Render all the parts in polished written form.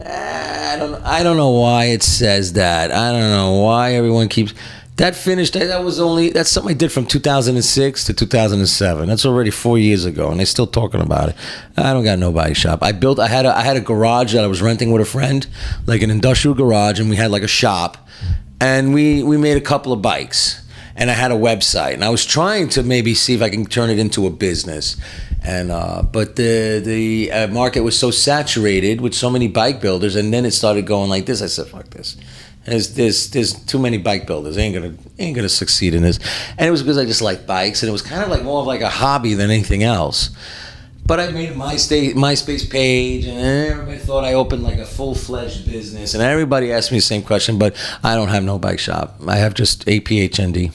I don't know why it says that. I don't know why everyone keeps that finished. That's something I did from 2006 to 2007. That's already 4 years ago, and they're still talking about it. I don't got no bike shop. I had a garage that I was renting with a friend, like an industrial garage, and we had like a shop, and we made a couple of bikes. And I had a website, and I was trying to maybe see if I can turn it into a business, and but the market was so saturated with so many bike builders, and then it started going like this. I said, "Fuck this! There's too many bike builders. I ain't gonna succeed in this." And it was because I just like bikes, and it was kind of like more of like a hobby than anything else. But I made a MySpace page, and everybody thought I opened like a full-fledged business, and everybody asked me the same question. But I don't have no bike shop. I have just APHND.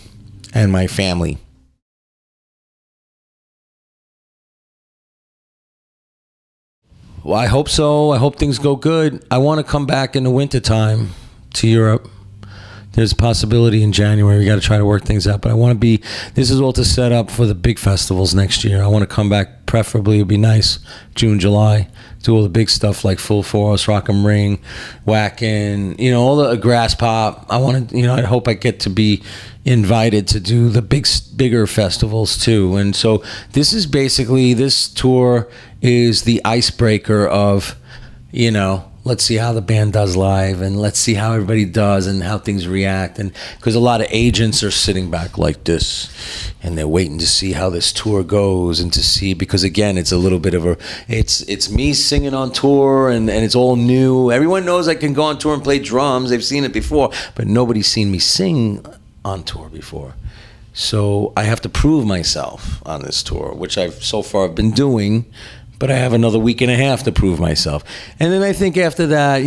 And my family. Well, I hope so. I hope things go good. I want to come back in the wintertime to Europe. There's a possibility in January. We got to try to work things out. But I want to be, this is all to set up for the big festivals next year. I want to come back, preferably, it would be nice, June, July, do all the big stuff like Full Force, Rock 'em Ring, Whackin', all the grass pop. I want to, I hope I get to be invited to do the bigger festivals too. And so this tour is the icebreaker of, let's see how the band does live, and let's see how everybody does and how things react. And because a lot of agents are sitting back like this, and they're waiting to see how this tour goes, and to see, because again, it's a little bit of it's me singing on tour, and it's all new. Everyone knows I can go on tour and play drums. They've seen it before, but nobody's seen me sing on tour before. So I have to prove myself on this tour, which I've so far been doing. But I have another week and a half to prove myself. And then I think after that,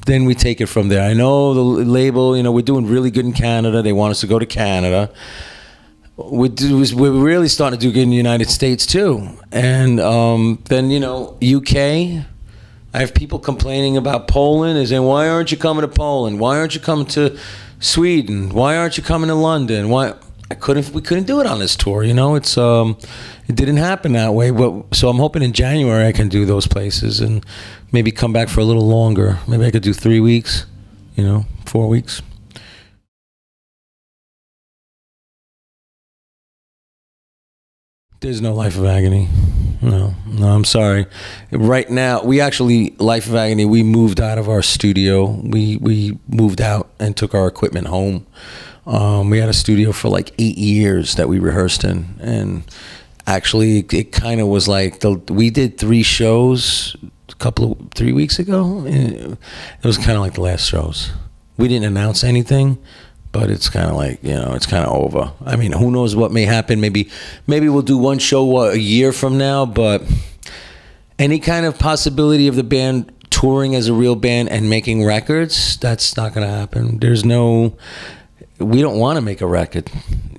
then we take it from there. I know the label, we're doing really good in Canada. They want us to go to Canada. We're really starting to do good in the United States too. And then, UK. I have people complaining about Poland. They're saying, why aren't you coming to Poland? Why aren't you coming to Sweden? Why aren't you coming to London? Why? We couldn't do it on this tour, it didn't happen that way. But so I'm hoping in January I can do those places and maybe come back for a little longer. Maybe I could do 3 weeks, 4 weeks. There's no Life of Agony. No, I'm sorry. Right now, Life of Agony, we moved out of our studio. We moved out and took our equipment home. We had a studio for like 8 years that we rehearsed in, and actually it kind of was like we did 3 shows 3 weeks ago. It was kind of like the last shows. We didn't announce anything, but it's kind of like, it's kind of over. I mean, who knows what may happen? Maybe we'll do one show a year from now, but any kind of possibility of the band touring as a real band and making records, that's not going to happen. We don't want to make a record.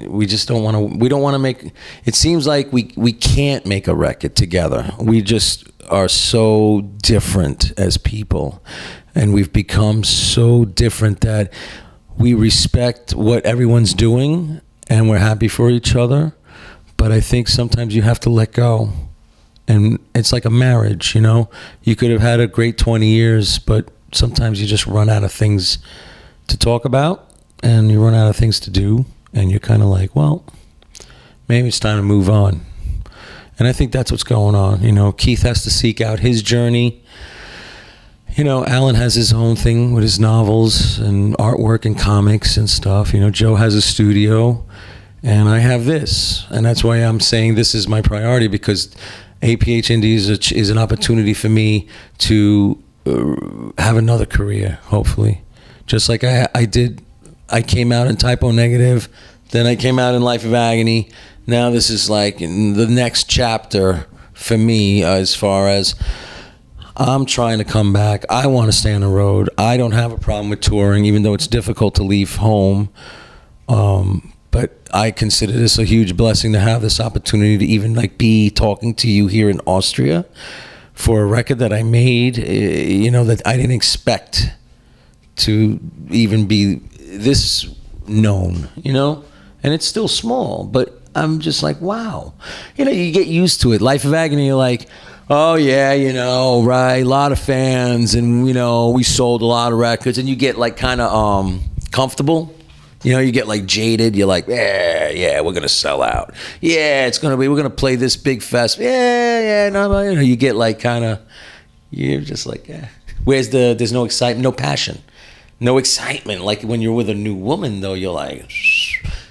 We just don't want to. We don't want to make. It seems like we can't make a record together. We just are so different as people, and we've become so different that we respect what everyone's doing, and we're happy for each other. But I think sometimes you have to let go, and it's like a marriage. You could have had a great 20 years, but sometimes you just run out of things to talk about. And you run out of things to do, and you're kind of like, well, maybe it's time to move on. And I think that's what's going on. Keith has to seek out his journey. Alan has his own thing with his novels and artwork and comics and stuff. Joe has a studio, and I have this. And that's why I'm saying this is my priority, because APHND is an opportunity for me to have another career, hopefully. Just like I did. I came out in Typo Negative, then I came out in Life of Agony. Now this is like the next chapter for me, as far as I'm trying to come back. I want to stay on the road. I don't have a problem with touring, even though it's difficult to leave home. But I consider this a huge blessing to have this opportunity to even be talking to you here in Austria for a record that I made, that I didn't expect to even be this known, and it's still small, but I'm just like, wow. You get used to it. Life of Agony, you're like, Oh yeah, right, a lot of fans, and we sold a lot of records, and you get like kind of comfortable. You get like jaded. You're like, yeah, we're gonna sell out. Yeah, we're gonna play this big fest. Yeah, no, you get like kind of, you're just like, yeah. There's no excitement, no passion, no excitement. Like when you're with a new woman, though, you're like,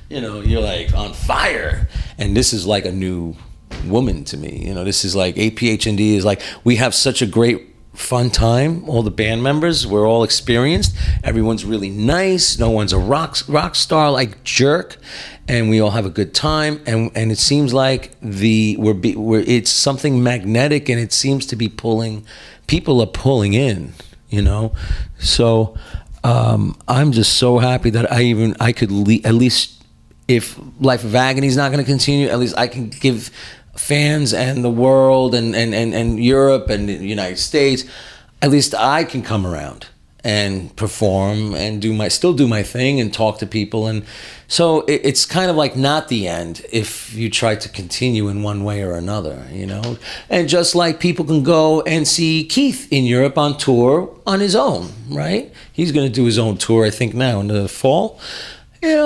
you're like on fire, and this is like a new woman to me. This is like APHND is like, we have such a great fun time. All the band members, we're all experienced. Everyone's really nice. No one's a rock star like jerk, and we all have a good time. And it seems like it's something magnetic, and it seems to be pulling. People are pulling in, So I'm just so happy that I could at least, if Life of Agony is not going to continue, at least I can give fans and the world and Europe and the United States, at least I can come around and perform and still do my thing and talk to people. And so it's kind of like not the end if you try to continue in one way or another, And just like people can go and see Keith in Europe on tour on his own, right? He's going to do his own tour, I think, now in the fall.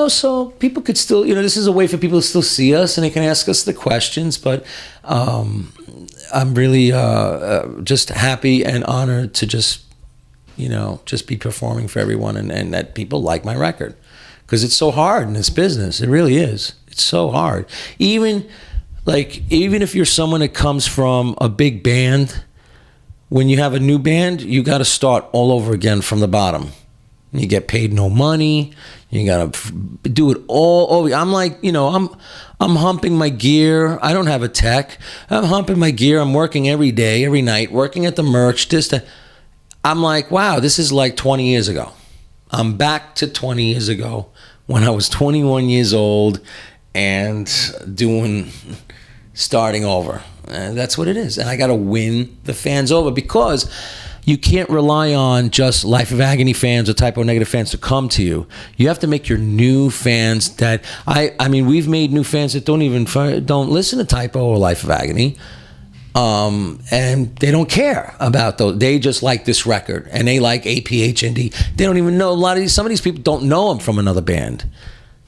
So people could still, this is a way for people to still see us, and they can ask us the questions. But I'm really just happy and honored to just be performing for everyone, and that people like my record, because it's so hard in this business. It really is. It's so hard. Even if you're someone that comes from a big band, when you have a new band, you got to start all over again from the bottom. You get paid no money. You gotta do it all over. I'm like, I'm humping my gear. I don't have a tech. I'm humping my gear. I'm working every day, every night, working at the merch. I'm like, wow, this is like 20 years ago. I'm back to 20 years ago when I was 21 years old and starting over. And that's what it is. And I got to win the fans over, because you can't rely on just Life of Agony fans or Typo Negative fans to come to you. You have to make your new fans that, I mean, we've made new fans that don't listen to Typo or Life of Agony. And they don't care about those. They just like this record, and they like APHND. They don't even know some of these people don't know them from another band.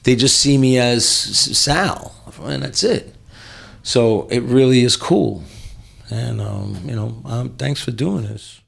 They just see me as Sal, and that's it. So it really is cool. And thanks for doing this.